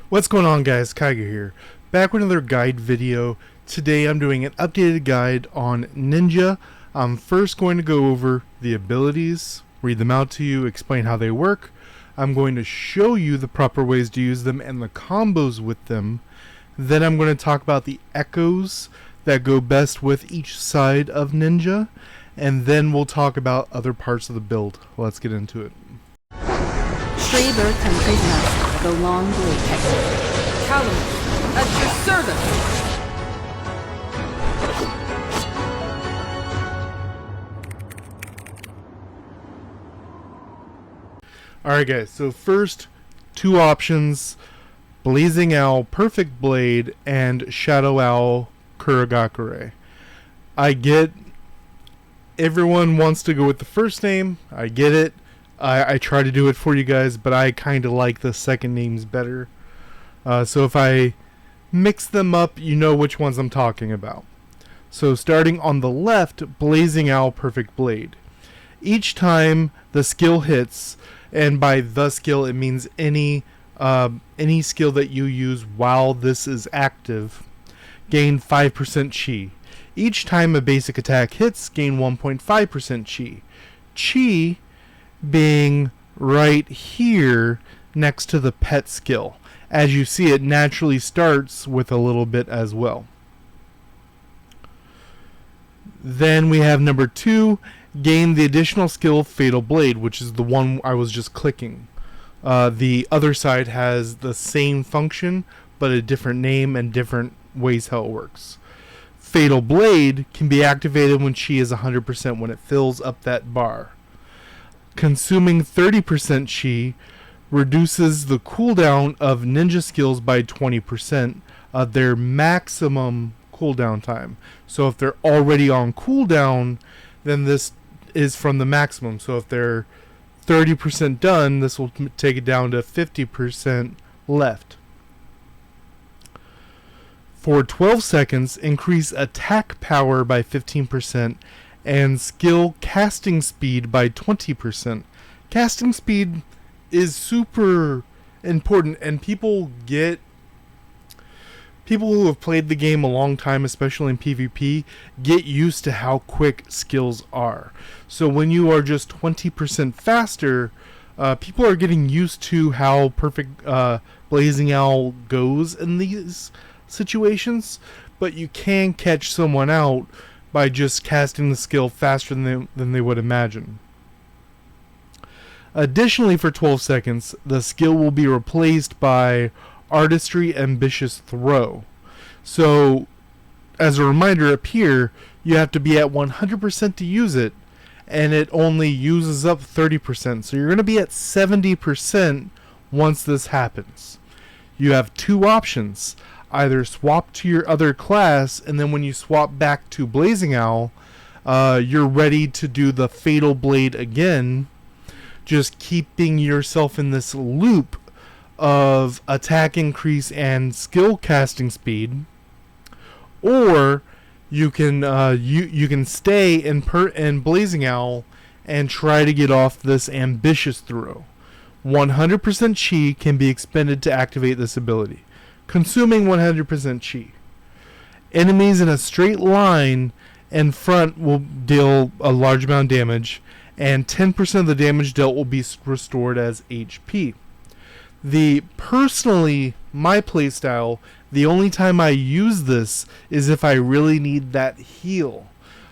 What's going on, guys? Kaiga here, back with another guide video. Today I'm doing an updated guide on Ninja. I'm first going to go over the abilities, read them out to you, explain how they work. I'm going to show you the proper ways to use them and the combos with them. Then I'm going to talk about the echoes that go best with each side of Ninja. And then we'll talk about other parts of the build. Let's get into it. Stray bird country's master, the long blade technique. TLON, at your service! Alright guys, so first, two options. Blazing Owl Perfect Blade and Shadow Owl Kurogakure. I get everyone wants to go with the first name. I get it. I try to do it for you guys, but I kind of like the second names better. So if I mix them up, you know which ones I'm talking about. So starting on the left, Blazing Owl Perfect Blade. Each time the skill hits, and by the skill it means any skill that you use while this is active, gain 5% chi. Each time a basic attack hits, gain 1.5% chi. Chi being right here next to the pet skill. As you see, it naturally starts with a little bit as well. Then we have number 2, gain the additional skill Fatal Blade, which is the one I was just clicking. The other side has the same function, but a different name and different ways how it works. Fatal Blade can be activated when chi is 100%, when it fills up that bar. Consuming 30% chi reduces the cooldown of ninja skills by 20% of their maximum cooldown time. So if they're already on cooldown, then this is from the maximum. So if they're 30% done, this will take it down to 50% left. For 12 seconds, increase attack power by 15% and skill casting speed by 20%. Casting speed is super important, and people who have played the game a long time, especially in PvP, get used to how quick skills are. So when you are just 20% faster, people are getting used to how perfect Blazing Owl goes in these situations, but you can catch someone out by just casting the skill faster than they would imagine. Additionally, for 12 seconds, the skill will be replaced by Artistry Ambitious Throw. So, as a reminder up here, you have to be at 100% to use it, and it only uses up 30%. So you're going to be at 70% once this happens. You have two options. Either swap to your other class, and then when you swap back to Blazing Owl, you're ready to do the Fatal Blade again, just keeping yourself in this loop of attack increase and skill casting speed. Or you can you can stay in Blazing Owl and try to get off this Ambitious Throw. 100% chi can be expended to activate this ability, consuming 100% chi. Enemies in a straight line in front will deal a large amount of damage, and 10% of the damage dealt will be restored as HP. Personally, my playstyle, the only time I use this is if I really need that heal.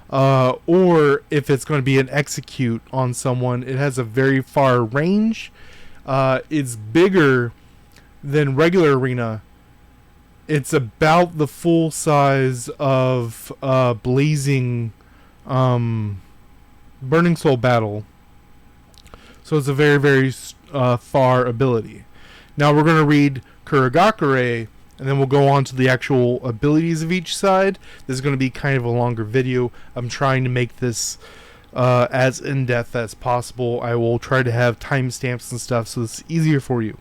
Or if it's going to be an execute on someone. It has a very far range. It's bigger than regular arena. It's about the full size of Blazing Burning Soul Battle. So it's a very, very far ability. Now we're going to read Kurogakure, and then we'll go on to the actual abilities of each side. This is going to be kind of a longer video. I'm trying to make this as in-depth as possible. I will try to have timestamps and stuff so it's easier for you.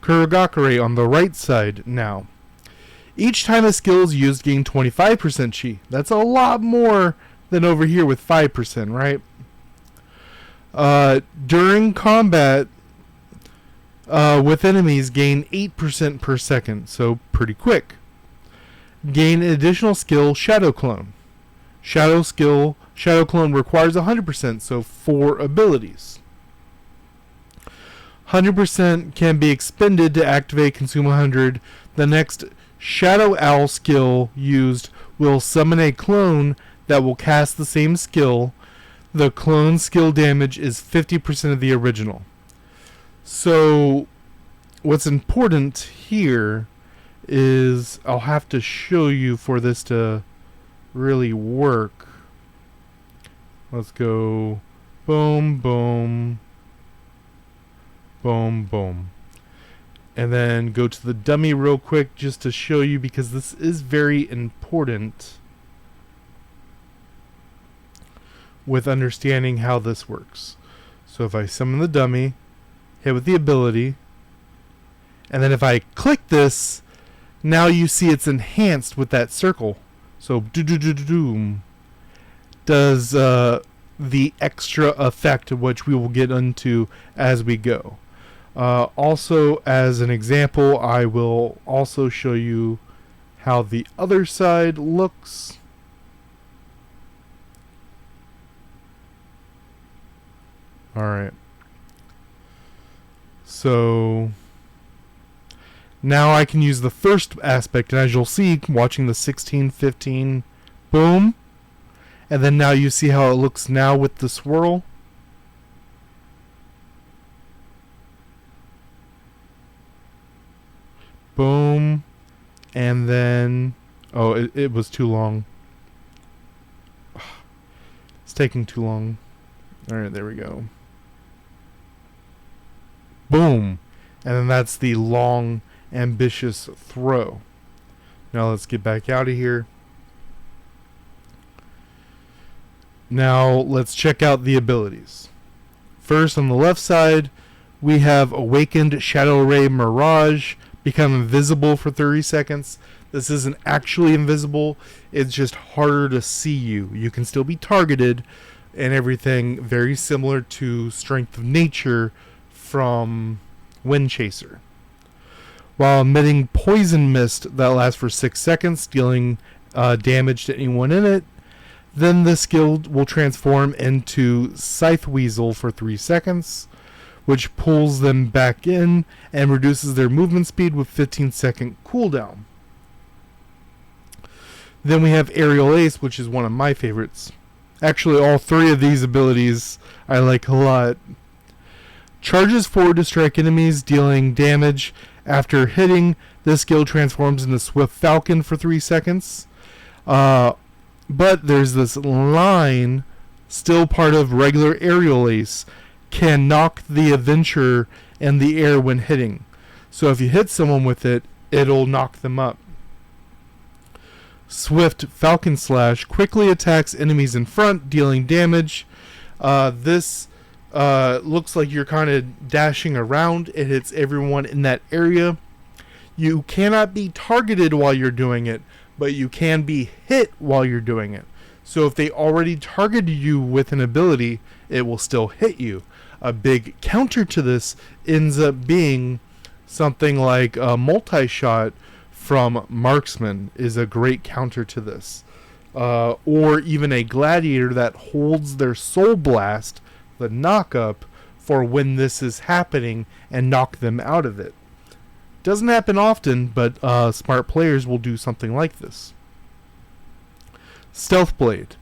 Kurogakure on the right side now. Each time a skill is used, gain 25% chi. That's a lot more than over here with 5%, right? During combat, with enemies gain 8% per second, so pretty quick. Gain additional skill Shadow Clone. Shadow Clone requires 100%, so 4 abilities. 100% can be expended to activate Consume 100. The next Shadow Owl skill used will summon a clone that will cast the same skill. The clone skill damage is 50% of the original. So what's important here is I'll have to show you for this to really work. Let's go boom, boom, boom, boom. And then go to the dummy real quick just to show you, because this is very important with understanding how this works. So if I summon the dummy, hit with the ability, and then if I click this, now you see it's enhanced with that circle. So doom does the extra effect, which we will get into as we go. Also, as an example, I will also show you how the other side looks. Alright. So now I can use the first aspect, and as you'll see, watching the 16, 15, boom. And then now you see how it looks now with the swirl. Boom. And then, oh, it was too long. It's taking too long. Alright, there we go. Boom. And then that's the long, ambitious throw. Now let's get back out of here. Now let's check out the abilities. First, on the left side, we have Awakened Shadow Ray Mirage. Become invisible for 30 seconds. This isn't actually invisible. It's just harder to see you. You can still be targeted and everything, very similar to Strength of Nature from Wind Chaser. While emitting Poison Mist that lasts for 6 seconds, dealing damage to anyone in it. Then the skill will transform into Scythe Weasel for 3 seconds, which pulls them back in and reduces their movement speed with 15-second cooldown. Then we have Aerial Ace, which is one of my favorites. Actually, all 3 of these abilities I like a lot. Charges forward to strike enemies, dealing damage. After hitting, this skill transforms into Swift Falcon for 3 seconds. But there's this line, still part of regular Aerial Ace, can knock the adventurer in the air when hitting. So if you hit someone with it, it'll knock them up. Swift Falcon Slash quickly attacks enemies in front, dealing damage. This looks like you're kind of dashing around. It hits everyone in that area. You cannot be targeted while you're doing it, but you can be hit while you're doing it. So if they already targeted you with an ability, it will still hit you. A big counter to this ends up being something like a multi-shot from Marksman is a great counter to this. Or even a Gladiator that holds their Soul Blast, the knock-up, for when this is happening and knock them out of it. Doesn't happen often, but smart players will do something like this. Stealth Blade.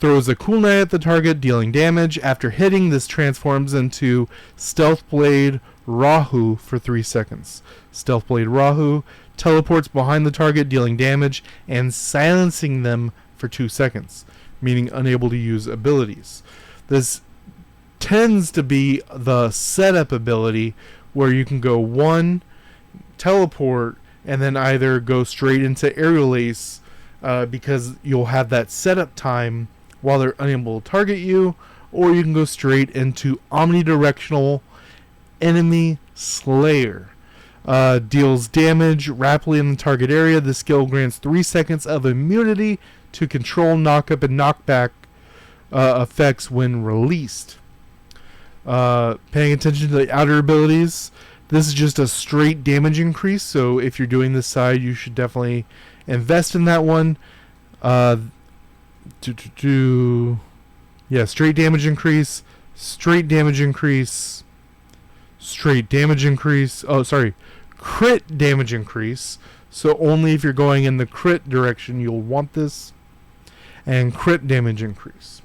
Throws a kunai at the target, dealing damage. After hitting, this transforms into Stealth Blade Rahu for 3 seconds. Stealth Blade Rahu teleports behind the target, dealing damage and silencing them for 2 seconds, meaning unable to use abilities. This tends to be the setup ability where you can go 1, teleport, and then either go straight into Aerial Ace because you'll have that setup time while they're unable to target you, or you can go straight into Omnidirectional Enemy Slayer. Deals damage rapidly in the target area. The skill grants 3 seconds of immunity to control knock-up and knockback effects when released. Paying attention to the outer abilities. This is just a straight damage increase, so if you're doing this side, you should definitely invest in that one. Yeah, straight damage increase, straight damage increase, straight damage increase. Oh, sorry, crit damage increase. So only if you're going in the crit direction you'll want this. And crit damage increase.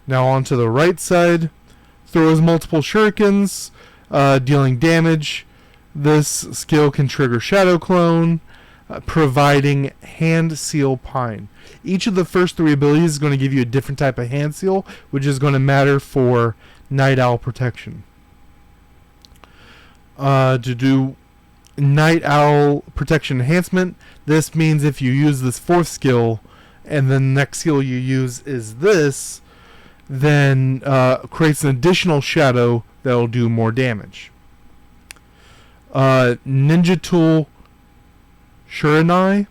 Now onto the right side. Throws multiple shurikens, dealing damage. This skill can trigger Shadow Clone, providing Hand Seal Pine. Each of the first 3 abilities is going to give you a different type of hand seal, which is going to matter for Night Owl protection. To do Night Owl protection enhancement, this means if you use this 4th skill and the next skill you use is this, then creates an additional shadow that will do more damage. Ninja Tool Shurinai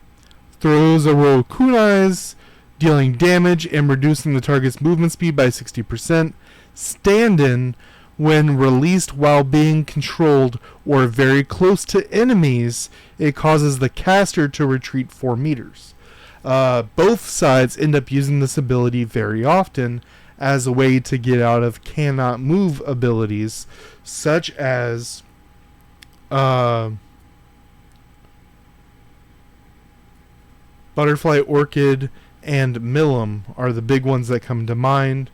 throws a row of kunais, dealing damage and reducing the target's movement speed by 60%. Stand-in, when released while being controlled or very close to enemies, it causes the caster to retreat 4 meters. Both sides end up using this ability very often as a way to get out of cannot move abilities, such as Butterfly Orchid and Milim are the big ones that come to mind,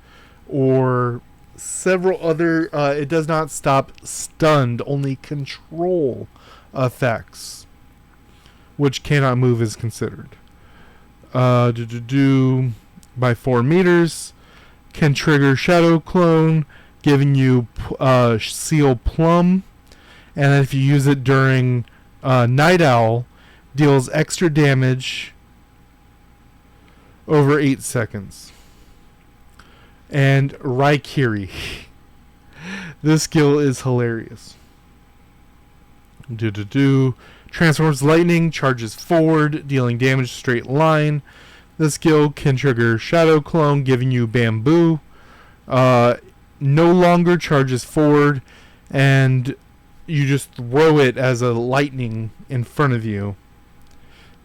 or several other, it does not stop stunned, only control effects, which cannot move is considered. By 4 meters, can trigger Shadow Clone, giving you Seal Plum, and if you use it during Night Owl, deals extra damage over 8 seconds. And Raikiri. This skill is hilarious. Transforms lightning, charges forward, dealing damage straight line. This skill can trigger Shadow Clone, giving you Bamboo. No longer charges forward, and you just throw it as a lightning in front of you.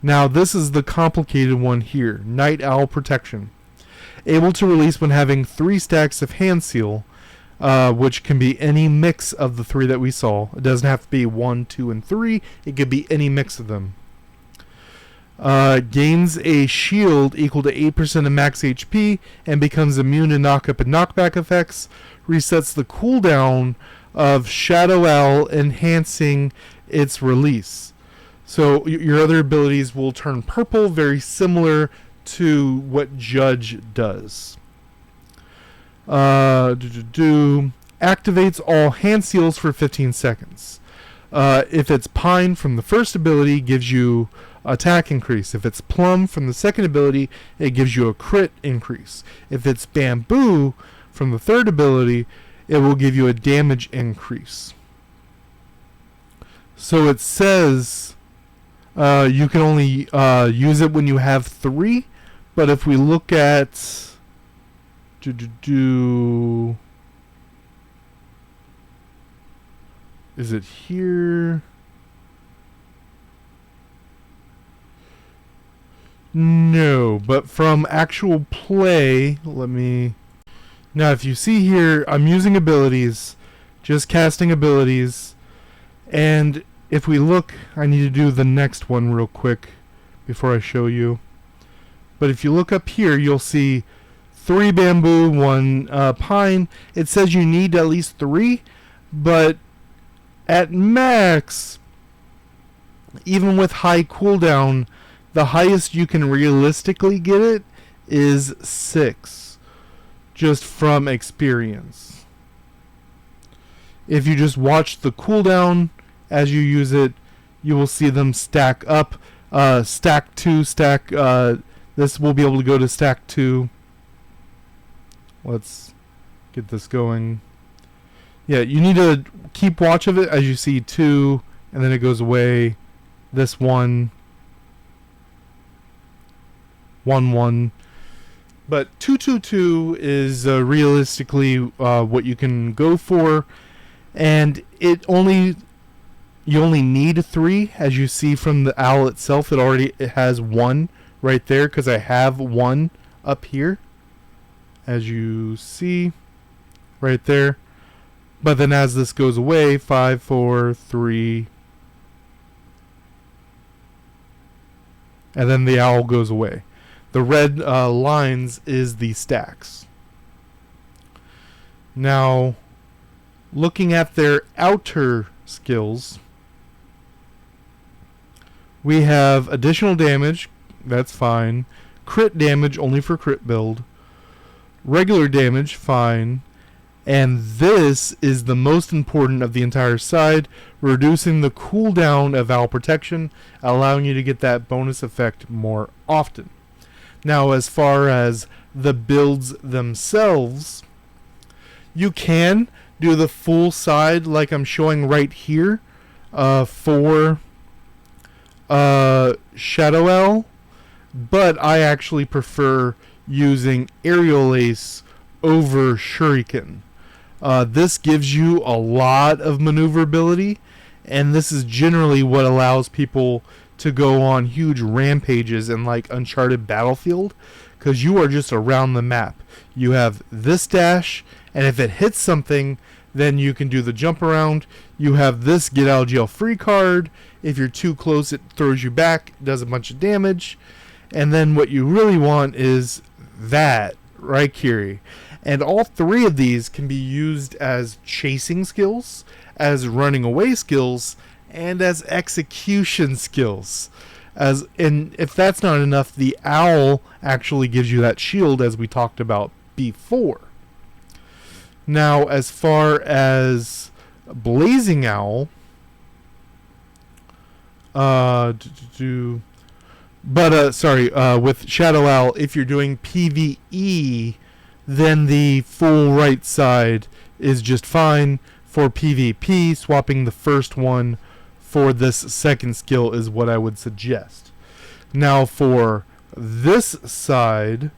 Now this is the complicated one here. Night Owl Protection. Able to release when having 3 stacks of Hand Seal, which can be any mix of the 3 that we saw. It doesn't have to be 1, 2, and 3. It could be any mix of them. Gains a shield equal to 8% of max HP and becomes immune to knock-up and knockback effects. Resets the cooldown of Shadow Owl, enhancing its release. So your other abilities will turn purple, very similar to what Judge does. Activates all hand seals for 15 seconds. If it's Pine from the first ability, gives you attack increase. If it's Plum from the second ability, it gives you a crit increase. If it's Bamboo from the third ability, it will give you a damage increase. So it says you can only use it when you have 3, but if we look at is it here? No, but from actual play, now if you see here, I'm using abilities, just casting abilities, and if we look, I need to do the next one real quick before I show you. But if you look up here, you'll see 3 Bamboo, 1 Pine. It says you need at least 3, but at max, even with high cooldown, the highest you can realistically get it is 6, just from experience. If you just watch the cooldown as you use it, you will see them stack up. Stack 2, this will be able to go to stack 2. Let's get this going. Yeah, you need to keep watch of it as you see 2, and then it goes away. This 1. 1-1, but 2-2-2 is realistically what you can go for, and you only need 3, as you see from the owl itself. It has 1 right there because I have 1 up here, as you see right there. But then as this goes away, 5, 4, 3, and then the owl goes away. The red lines is the stacks. Now, looking at their outer skills, we have additional damage, that's fine. Crit damage only for crit build. Regular damage, fine. And this is the most important of the entire side, reducing the cooldown of owl protection, allowing you to get that bonus effect more often. Now, as far as the builds themselves, you can do the full side like I'm showing right here for Shadow Owl, but I actually prefer using Aerial Ace over Shuriken. This gives you a lot of maneuverability, and this is generally what allows people to go on huge rampages in like Uncharted Battlefield, because you are just around the map. You have this dash, and if it hits something, then you can do the jump around. You have this get out of jail free card. If you're too close, it throws you back, does a bunch of damage. And then what you really want is that, right, Kiri? And all 3 of these can be used as chasing skills, as running away skills, and as execution skills. And if that's not enough, the owl actually gives you that shield, as we talked about before. Now, as far as Blazing Owl, with Shadow Owl, if you're doing PvE, then the full right side is just fine. For PvP, swapping the first one for this second skill is what I would suggest. Now for this side,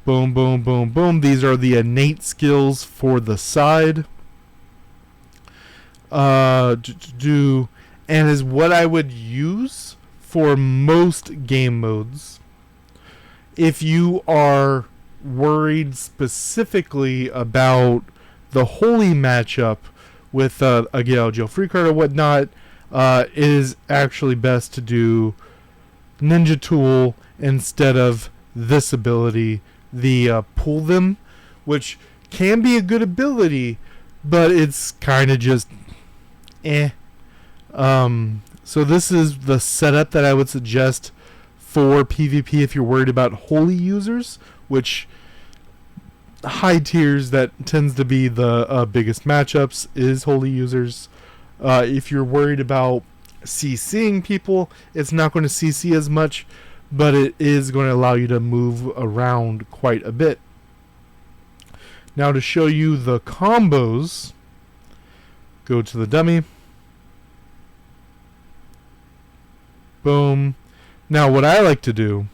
boom, boom, boom, boom. These are the innate skills for the side. And is what I would use for most game modes. If you are worried specifically about the holy matchup with a get out of jail free card or whatnot, it is actually best to do Ninja Tool instead of this ability, the pull them, which can be a good ability, but it's kind of just so this is the setup that I would suggest for PvP if you're worried about holy users, which high tiers that tends to be the biggest matchups is holy users. If you're worried about CCing people, it's not going to CC as much, but it is going to allow you to move around quite a bit. Now to show you the combos, go to the dummy. Boom. Now what I like to do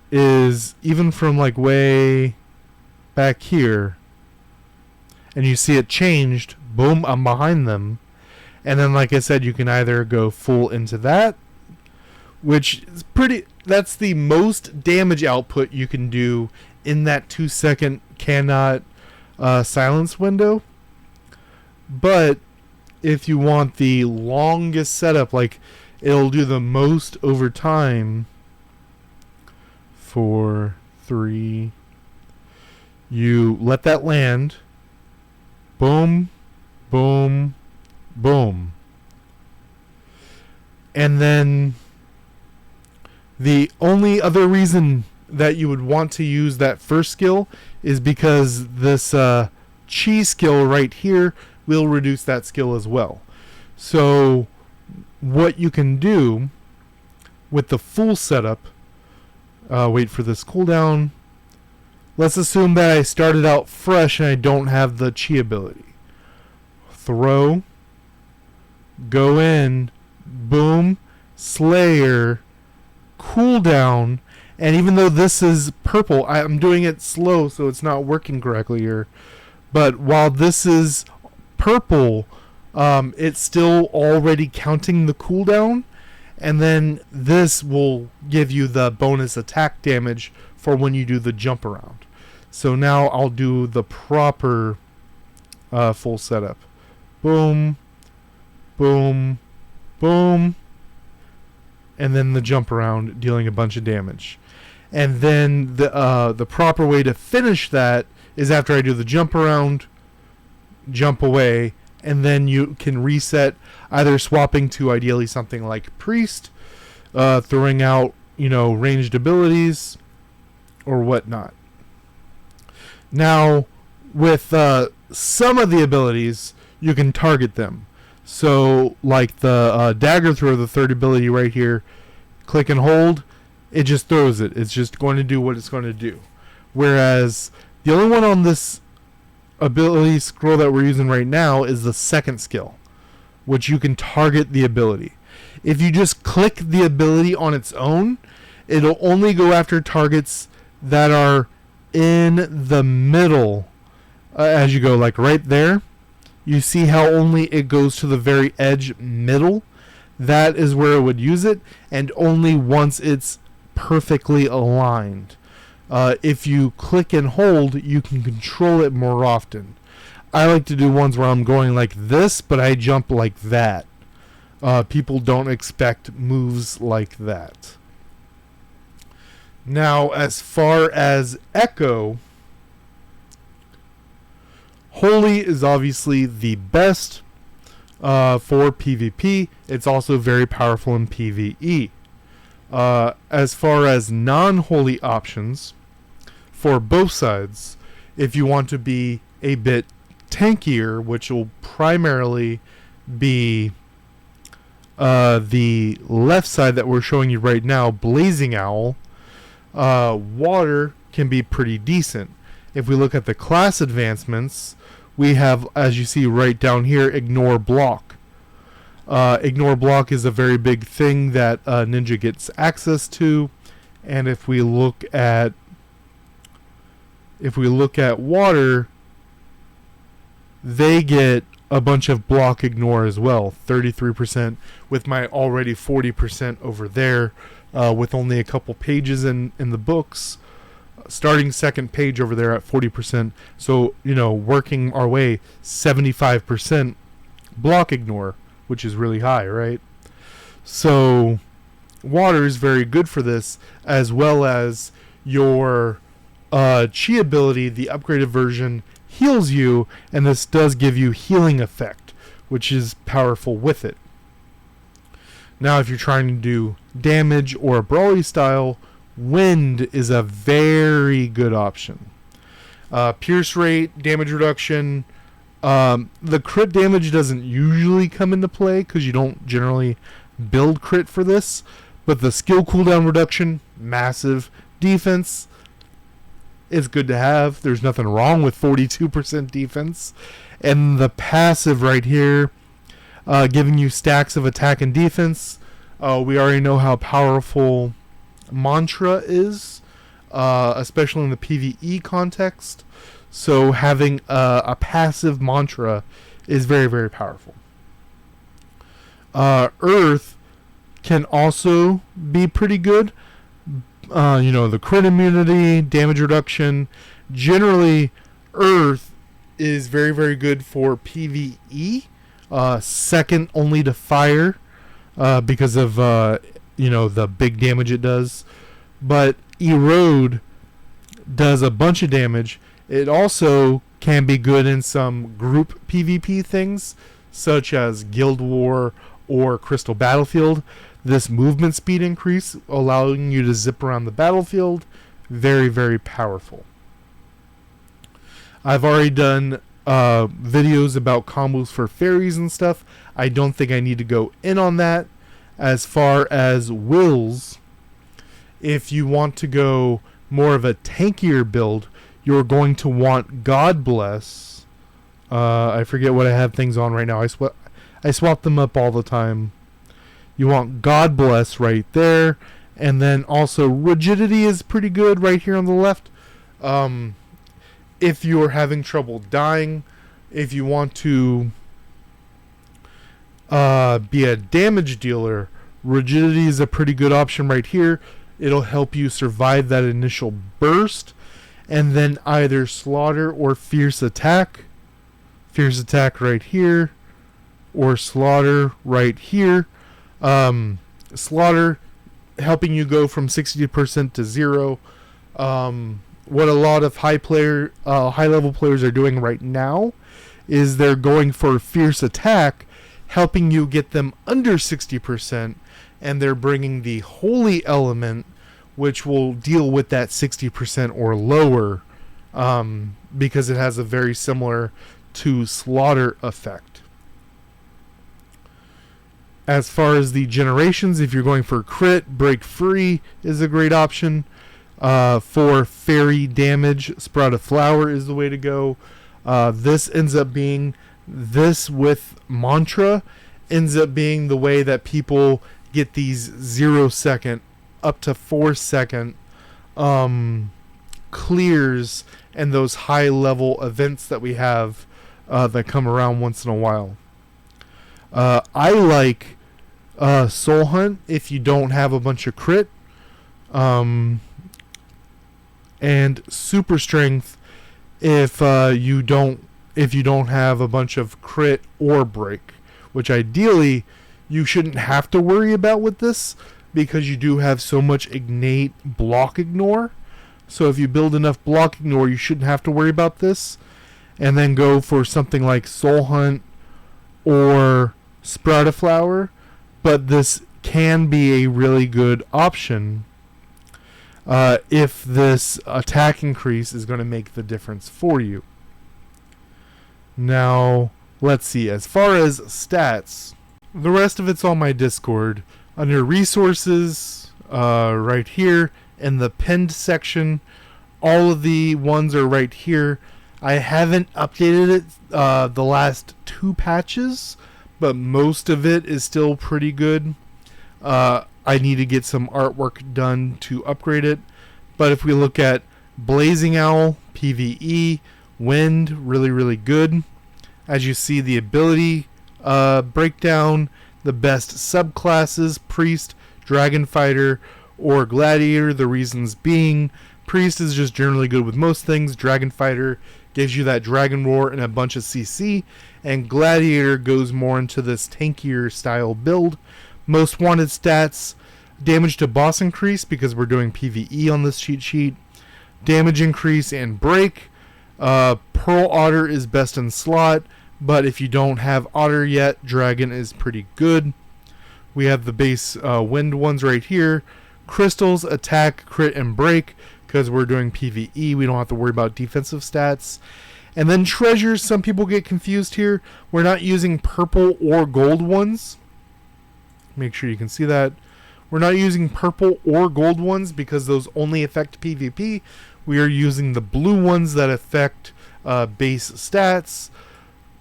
is, even from like way back here, and you see it changed, boom, I'm behind them. And then like I said, you can either go full into that, which is that's the most damage output you can do in that 2-second cannot silence window. But if you want the longest setup, like it'll do the most over time, 4, 3, you let that land, boom, boom, boom. And then the only other reason that you would want to use that first skill is because this chi skill right here will reduce that skill as well. So what you can do with the full setup, wait for this cooldown. Let's assume that I started out fresh and I don't have the chi ability. Throw, go in, boom, Slayer, cooldown, and even though this is purple, I'm doing it slow so it's not working correctly here, But while this is purple, it's still already counting the cooldown, and then this will give you the bonus attack damage for when you do the jump around. So now I'll do the proper full setup. Boom, boom, boom, and then the jump around, dealing a bunch of damage. And then the proper way to finish that is after I do the jump around, jump away, and then you can reset, either swapping to ideally something like Priest, throwing out, ranged abilities, or whatnot. Now, with some of the abilities, you can target them. So, like the dagger throw, the third ability right here, click and hold, it just throws it. It's just going to do what it's going to do. Whereas the only one on this ability scroll that we're using right now is the second skill, which you can target the ability. If you just click the ability on its own, it'll only go after targets that are in the middle. As you go, like right there, you see how only it goes to the very edge middle. That is where it would use it, and only once it's perfectly aligned. If you click and hold, you can control it more often. I like to do ones where I'm going like this, but I jump like that. People don't expect moves like that. Now, as far as Echo, Holy is obviously the best for PvP. It's also very powerful in PvE. As far as non-holy options, for both sides, if you want to be a bit tankier, which will primarily be the left side that we're showing you right now, Blazing Owl, water can be pretty decent. If we look at the class advancements, we have, as you see right down here, Ignore Block. Ignore Block is a very big thing that Ninja gets access to, and if we look at water, they get a bunch of block ignore as well, 33%, with my already 40% over there, with only a couple pages in the books, starting second page over there at 40%. So, working our way 75% block ignore, which is really high, right? So water is very good for this, as well as your chi ability, the upgraded version, heals you, and this does give you healing effect, which is powerful with it. Now, if you're trying to do damage or a brawly style, wind is a very good option. Pierce rate, damage reduction. The crit damage doesn't usually come into play because you don't generally build crit for this, but the skill cooldown reduction, massive. Defense, it's good to have. There's nothing wrong with 42% defense. And the passive right here, giving you stacks of attack and defense. We already know how powerful Mantra is, especially in the PvE context. So having a passive Mantra is very, very powerful. Earth can also be pretty good. The crit immunity, damage reduction. Generally, Earth is very, very good for PvE. Second only to fire, because of the big damage it does. But Erode does a bunch of damage. It also can be good in some group PvP things, such as Guild War or Crystal Battlefield. This movement speed increase, allowing you to zip around the battlefield, very, very powerful. I've already done videos about combos for fairies and stuff. I don't think I need to go in on that. As far as wills, if you want to go more of a tankier build, you're going to want God Bless. I forget what I have things on right now. I swap them up all the time. You want God Bless right there. And then also Rigidity is pretty good right here on the left. if you're having trouble dying, if you want to be a damage dealer, rigidity is a pretty good option right here. It'll help you survive that initial burst, and then either slaughter or fierce attack. Fierce attack right here, or slaughter right here. Slaughter helping you go from 60% to 0. What a lot of high level players are doing right now is they're going for fierce attack, helping you get them under 60%, and they're bringing the holy element, which will deal with that 60% or lower, because it has a very similar to slaughter effect. As far as the generations, if you're going for crit, break free is a great option. For fairy damage, sprout of flower is the way to go. This with mantra ends up being the way that people get these 0 second up to 4 second clears and those high level events that we have that come around once in a while. I like Soul Hunt if you don't have a bunch of crit, and Super Strength if you don't have a bunch of crit or break, which ideally you shouldn't have to worry about with this because you do have so much innate block ignore. So if you build enough block ignore, you shouldn't have to worry about this. And then go for something like Soul Hunt or Sprout a Flower. But this can be a really good option if this attack increase is going to make the difference for you. Now, let's see. As far as stats, the rest of it's on my Discord. Under resources, right here in the pinned section, all of the ones are right here. I haven't updated it the last 2 patches, but most of it is still pretty good. I need to get some artwork done to upgrade it. But if we look at Blazing Owl, PvE, Wind, really, really good. As you see, the ability breakdown, the best subclasses, Priest, Dragon Fighter, or Gladiator. The reasons being, Priest is just generally good with most things. Dragon Fighter gives you that Dragon Roar and a bunch of CC. And Gladiator goes more into this tankier style build. Most wanted stats, damage to boss increase because we're doing PvE on this cheat sheet. Damage increase and break. Pearl Otter is best in slot, but if you don't have Otter yet, Dragon is pretty good. We have the base wind ones right here. Crystals, attack, crit, and break because we're doing PvE. We don't have to worry about defensive stats. And then treasures, some people get confused here. We're not using purple or gold ones. Make sure you can see that. We're not using purple or gold ones because those only affect PvP. We are using the blue ones that affect base stats,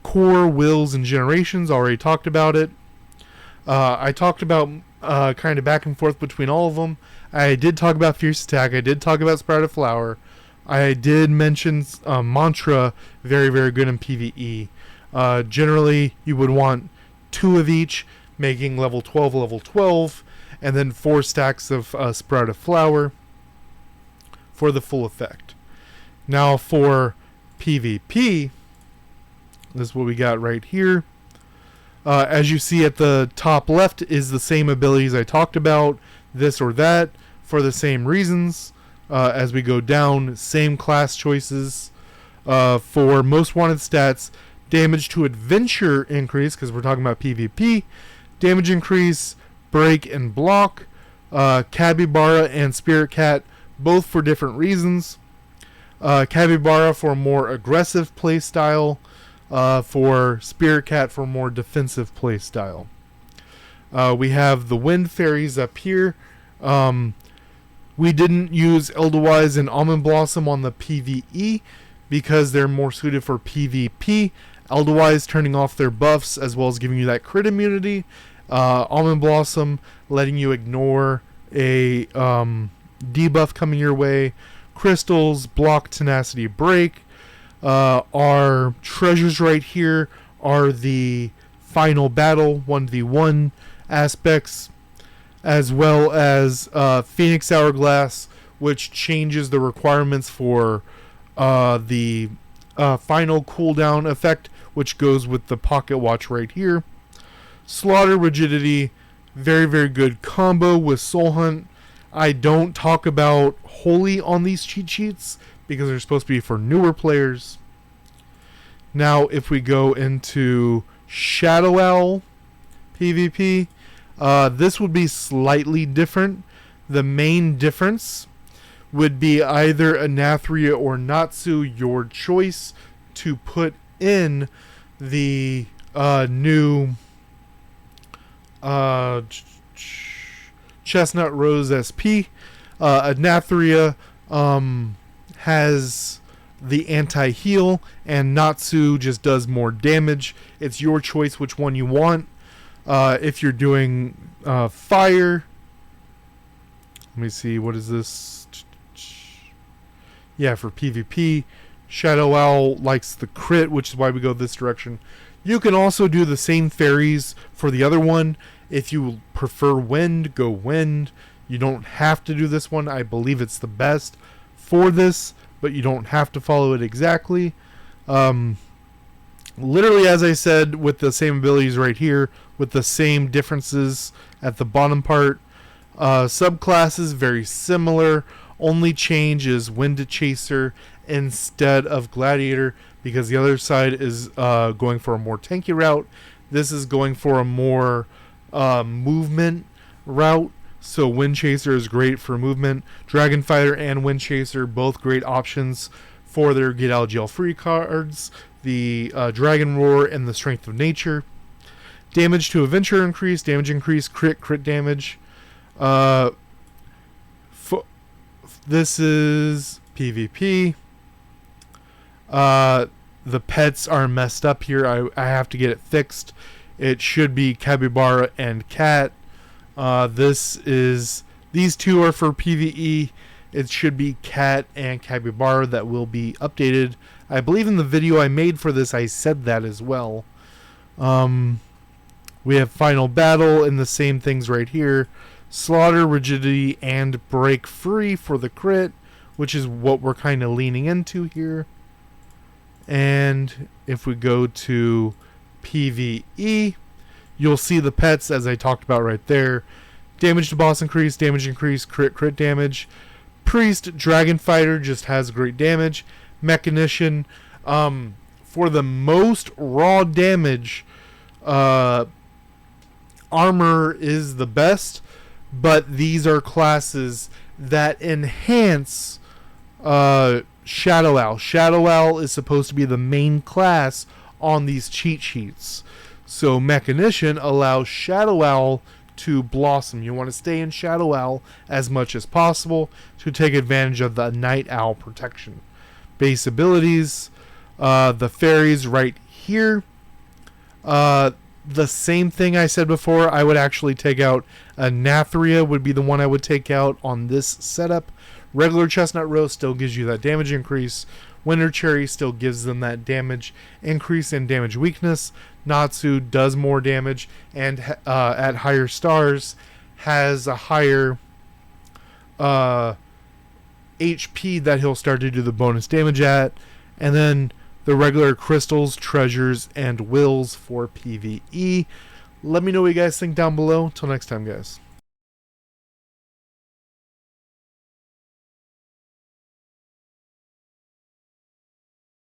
core, wills, and generations. Already talked about it. I talked about kind of back and forth between all of them. I did talk about Fierce Attack. I did talk about Sprouted Flower. I did mention Mantra, very, very good in PvE. Generally, you would want 2 of each, making level 12, and then 4 stacks of Sprouted Flower for the full effect. Now for PvP, this is what we got right here. As you see at the top left is the same abilities I talked about, this or that, for the same reasons. As we go down, same class choices. For most wanted stats, damage to adventure increase, because we're talking about PvP, damage increase, break, and block. Capybara and Spirit Cat, both for different reasons. Capybara for a more aggressive playstyle, for Spirit Cat for more defensive playstyle. We have the Wind Fairies up here. We didn't use Eldewise and Almond Blossom on the PvE because they're more suited for PvP. Eldewise turning off their buffs as well as giving you that crit immunity. Almond Blossom letting you ignore a debuff coming your way. Crystals, block, tenacity, break. Our treasures right here are the final battle 1v1 aspects, as well as Phoenix Hourglass, which changes the requirements for the final cooldown effect, which goes with the pocket watch right here. Slaughter Rigidity, very, very good combo with Soul Hunt. I don't talk about Holy on these cheat sheets because they're supposed to be for newer players. Now, if we go into Shadow Owl PvP, this would be slightly different. The main difference would be either Anathria or Natsu, your choice, to put in the new Chestnut Rose SP. Anathria has the anti-heal, and Natsu just does more damage. It's your choice which one you want. If you're doing fire, let me see, what is this? Yeah, for PvP, Shadow Owl likes the crit, which is why we go this direction. You can also do the same fairies for the other one. If you prefer wind, go wind. You don't have to do this one. I believe it's the best for this, but you don't have to follow it exactly. Literally, as I said, with the same abilities right here, with the same differences at the bottom part. Subclasses, very similar. Only change is Wind Chaser instead of Gladiator, because the other side is going for a more tanky route. This is going for a more movement route. So Wind Chaser is great for movement. Dragon Fighter and Wind Chaser, both great options for their Get Out of Jail Free cards. The Dragon Roar and the Strength of Nature. Damage to Adventure increase, damage increase, crit damage. This is PvP. The pets are messed up here. I have to get it fixed. It should be Capybara and Cat. These two are for PvE. It should be Cat and Capybara that will be updated. I believe in the video I made for this I said that as well. We have Final Battle and the same things right here. Slaughter, Rigidity, and Break Free for the crit, which is what we're kind of leaning into here. And if we go to PvE, you'll see the pets as I talked about right there. Damage to boss increase, crit damage. Priest, Dragon Fighter just has great damage. Mechanician, for the most raw damage, Armor is the best, but these are classes that enhance Shadow Owl. Shadow Owl is supposed to be the main class on these cheat sheets. So Mechanician allows Shadow Owl to blossom. You want to stay in Shadow Owl as much as possible to take advantage of the Night Owl protection. Base abilities, the fairies right here. The same thing I said before, I would actually take out Anathria would be the one I would take out on this setup. Regular Chestnut Rose still gives you that damage increase. Winter Cherry still gives them that damage increase and damage weakness. Natsu does more damage and at higher stars has a higher HP that he'll start to do the bonus damage at. And then the regular crystals, treasures, and wills for PvE. Let me know what you guys think down below. Till next time, guys.